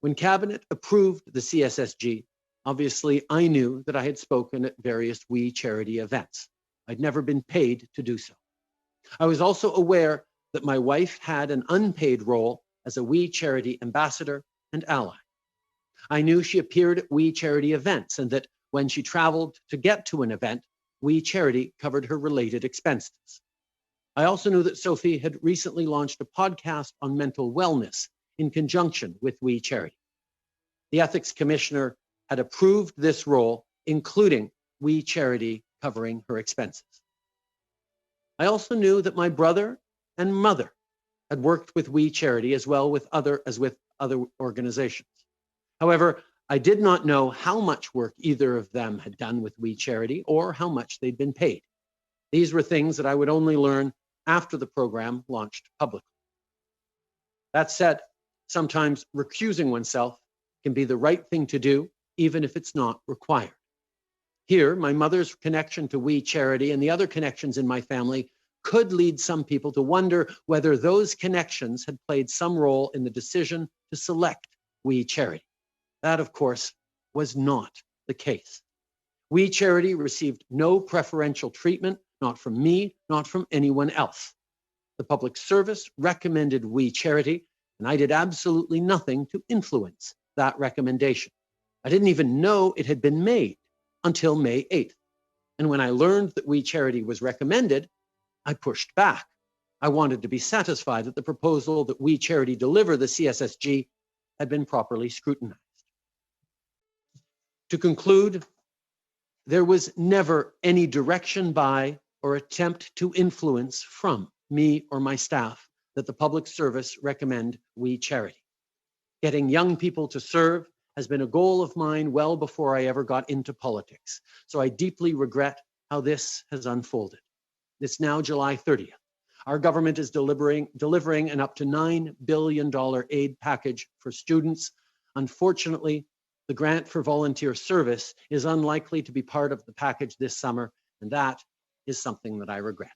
When Cabinet approved the CSSG, obviously I knew that I had spoken at various We Charity events. I'd never been paid to do so. I was also aware that my wife had an unpaid role as a We Charity ambassador and ally. I knew she appeared at We Charity events and that when she traveled to get to an event, We Charity covered her related expenses. I also knew that Sophie had recently launched a podcast on mental wellness in conjunction with We Charity. The Ethics Commissioner had approved this role, including We Charity covering her expenses. I also knew that my brother and mother had worked with We Charity as well as with other organizations. However, I did not know how much work either of them had done with We Charity or how much they'd been paid. These were things that I would only learn after the program launched publicly. That said, sometimes recusing oneself can be the right thing to do, even if it's not required. Here, my mother's connection to We Charity and the other connections in my family could lead some people to wonder whether those connections had played some role in the decision to select We Charity. That, of course, was not the case. We Charity received no preferential treatment, not from me, not from anyone else. The public service recommended We Charity, and I did absolutely nothing to influence that recommendation. I didn't even know it had been made until May 8th. And when I learned that We Charity was recommended, I pushed back. I wanted to be satisfied that the proposal that We Charity deliver the CSSG had been properly scrutinized. To conclude, there was never any direction by or attempt to influence from me or my staff that the public service recommend We Charity. Getting young people to serve has been a goal of mine well before I ever got into politics. So I deeply regret how this has unfolded. It's now July 30th. Our government is delivering an up to $9 billion aid package for students. Unfortunately, the grant for volunteer service is unlikely to be part of the package this summer, and that is something that I regret.